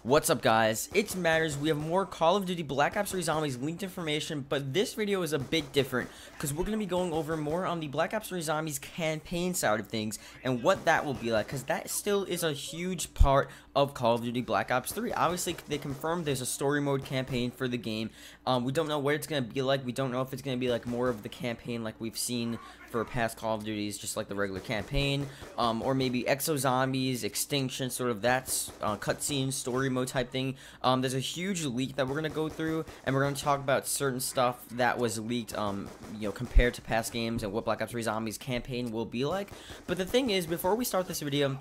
What's up, guys? It's Matters. We have more Call of Duty Black Ops 3 Zombies leaked information, but this video is a bit different because we're going to be going over more on the Black Ops 3 Zombies campaign side of things and what that will be like, because that still is a huge part of Call of Duty Black Ops 3. Obviously, they confirmed there's a story mode campaign for the game. We don't know what it's going to be like. We don't know if it's going to be like more of the campaign like we've seen for past Call of Duties, just like the regular campaign, or maybe Exo Zombies, Extinction, sort of that's cutscene story mode type thing. There's a huge leak that we're gonna go through, and we're gonna talk about certain stuff that was leaked, compared to past games and what Black Ops 3 Zombies campaign will be like. But the thing is, before we start this video,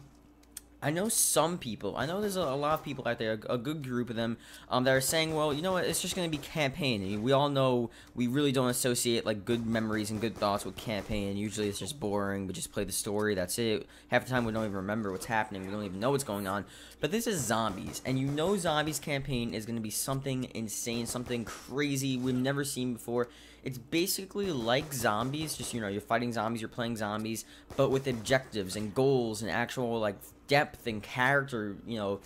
I know some people, I know there's a lot of people out there, a good group of them, that are saying, well, you know what, it's just going to be campaign. I mean, we all know we really don't associate, like, good memories and good thoughts with campaign. Usually it's just boring. We just play the story, that's it. Half the time we don't even remember what's happening. We don't even know what's going on. But this is Zombies, and you know Zombies campaign is going to be something insane, something crazy we've never seen before. It's basically like Zombies, just, you know, you're fighting zombies, you're playing zombies, but with objectives and goals and actual, like, depth and character, you know,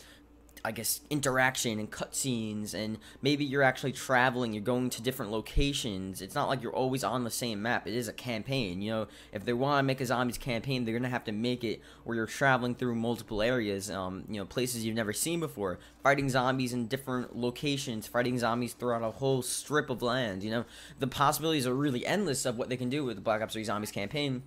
I guess interaction and cutscenes, and maybe you're actually traveling, you're going to different locations. It's not like you're always on the same map. It is a campaign, you know. If they want to make a Zombies campaign, they're gonna have to make it where you're traveling through multiple areas, places you've never seen before, fighting zombies in different locations, fighting zombies throughout a whole strip of land. You know, the possibilities are really endless of what they can do with the Black Ops 3 Zombies campaign.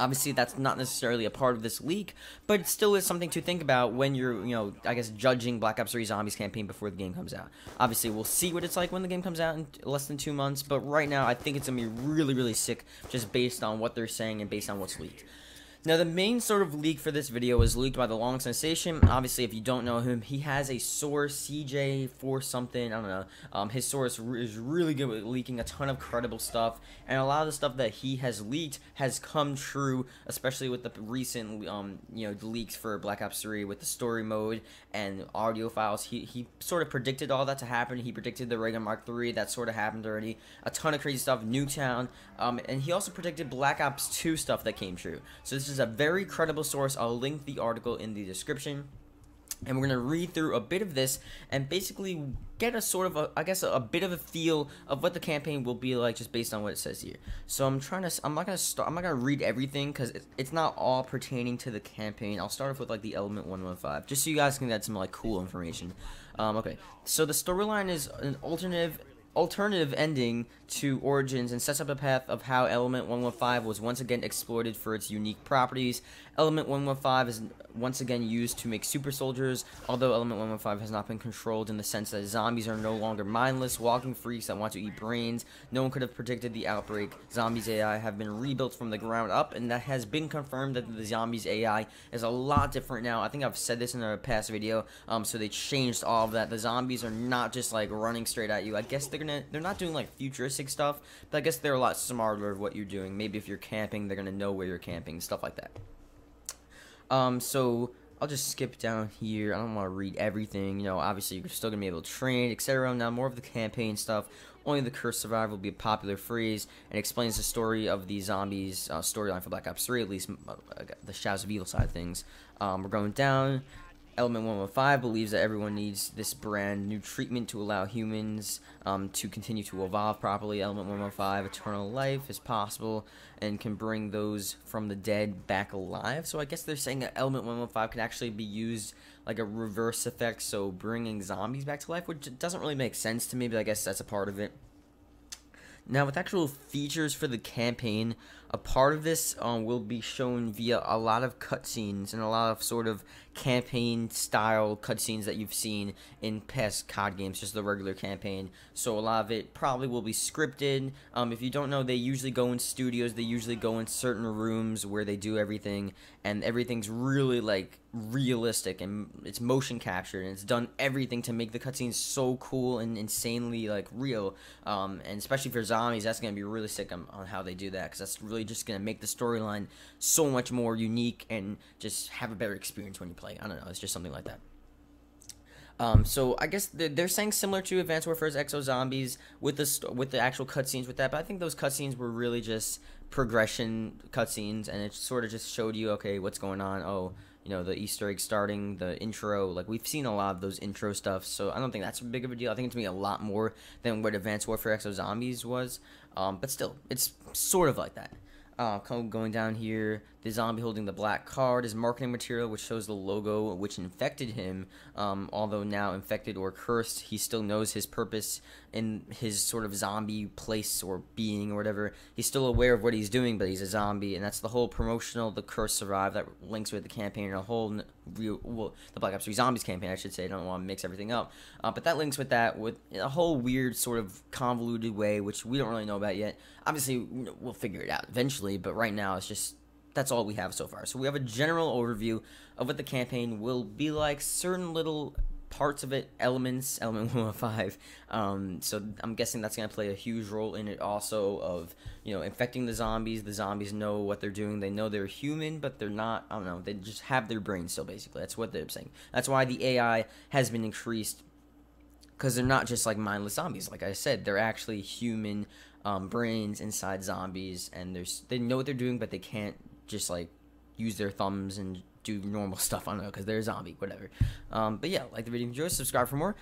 Obviously, that's not necessarily a part of this leak, but it still is something to think about when you're, I guess, judging Black Ops 3 Zombies campaign before the game comes out. Obviously, we'll see what it's like when the game comes out in less than 2 months, but right now, I think it's going to be really, really sick just based on what they're saying and based on what's leaked. Now, the main sort of leak for this video is leaked by The Long Sensation. Obviously, if you don't know him, he has a source, CJ4 something, I don't know. His source is really good with leaking a ton of credible stuff, and a lot of the stuff that he has leaked has come true, especially with the recent, the leaks for Black Ops 3 with the story mode and audio files. He sort of predicted all that to happen. He predicted the Reagan Mark III. That sort of happened already. A ton of crazy stuff, Nuketown, and he also predicted Black Ops 2 stuff that came true. So this is a very credible source. I'll link the article in the description, and we're going to read through a bit of this and basically get a sort of a bit of a feel of what the campaign will be like just based on what it says here. So I'm not going to read everything because it's not all pertaining to the campaign. I'll start off with like the Element 115 just so you guys can get some like cool information. Okay, so the storyline is an alternative ending to Origins and sets up a path of how Element 115 was once again exploited for its unique properties. Element 115 is once again used to make super soldiers, although Element 115 has not been controlled in the sense that zombies are no longer mindless, walking freaks that want to eat brains. No one could have predicted the outbreak. Zombies AI have been rebuilt from the ground up, and that has been confirmed that the Zombies AI is a lot different now. I think I've said this in a past video, so they changed all of that. The zombies are not just like running straight at you. I guess they're not doing like futuristic stuff, but I guess they're a lot smarter of what you're doing. Maybe if you're camping, they're gonna know where you're camping, stuff like that. So I'll just skip down here. I don't want to read everything. You know, obviously you're still gonna be able to train, etc. Now more of the campaign stuff. Only the cursed survivor will be a popular phrase and explains the story of the zombies storyline for Black Ops 3, at least the Shadows of Evil side of things. We're going down. Element 115 believes that everyone needs this brand new treatment to allow humans to continue to evolve properly. Element 115, eternal life is possible and can bring those from the dead back alive. So I guess they're saying that Element 115 can actually be used like a reverse effect, so bringing zombies back to life, which doesn't really make sense to me, but I guess that's a part of it. Now, with actual features for the campaign, a part of this will be shown via a lot of cutscenes and a lot of sort of campaign-style cutscenes that you've seen in past COD games, just the regular campaign. So a lot of it probably will be scripted. If you don't know, they usually go in studios, they usually go in certain rooms where they do everything, and everything's really, like, realistic, and it's motion captured, and it's done everything to make the cutscenes so cool and insanely, like, real. And especially for zombies, that's going to be really sick on how they do that, because that's really just going to make the storyline so much more unique and just have a better experience when you play. I don't know, it's just something like that. So I guess they're saying similar to Advanced Warfare's Exo Zombies with the actual cutscenes with that, but I think those cutscenes were really just progression cutscenes, and it sort of just showed you, okay, what's going on. Oh, you know, the Easter egg starting, the intro. Like, we've seen a lot of those intro stuff, so I don't think that's a big of a deal. I think it's gonna be a lot more than what Advanced Warfare Exo Zombies was, but still, it's sort of like that. Going down here, the zombie holding the black card is marketing material, which shows the logo which infected him. Although now infected or cursed, he still knows his purpose in his sort of zombie place or being or whatever. He's still aware of what he's doing, but he's a zombie, and that's the whole promotional The Curse Survive that links with the campaign and a whole the Black Ops 3 Zombies campaign, I should say. I don't want to mix everything up, but that links with that with a whole weird sort of convoluted way, which we don't really know about yet. Obviously, we'll figure it out eventually, but right now it's just that's all we have so far. So we have a general overview of what the campaign will be like, certain little parts of it, element 105. So I'm guessing that's going to play a huge role in it also, of, you know, infecting the zombies. The zombies know what they're doing. They know they're human, but they're not, I don't know, they just have their brain still, basically. That's what they're saying. That's why the AI has been increased, because they're not just like mindless zombies. Like I said, they're actually human brains inside zombies, and they know what they're doing, but they can't just like use their thumbs and do normal stuff. I don't know, because they're a zombie, whatever. But yeah, like the video, enjoy, subscribe for more.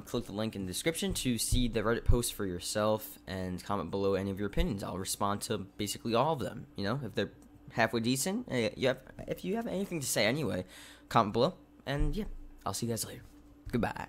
Click the link in the description to see the Reddit post for yourself, and comment below any of your opinions. I'll respond to basically all of them. You know, if they're halfway decent, if you have anything to say anyway, comment below. And yeah, I'll see you guys later. Goodbye.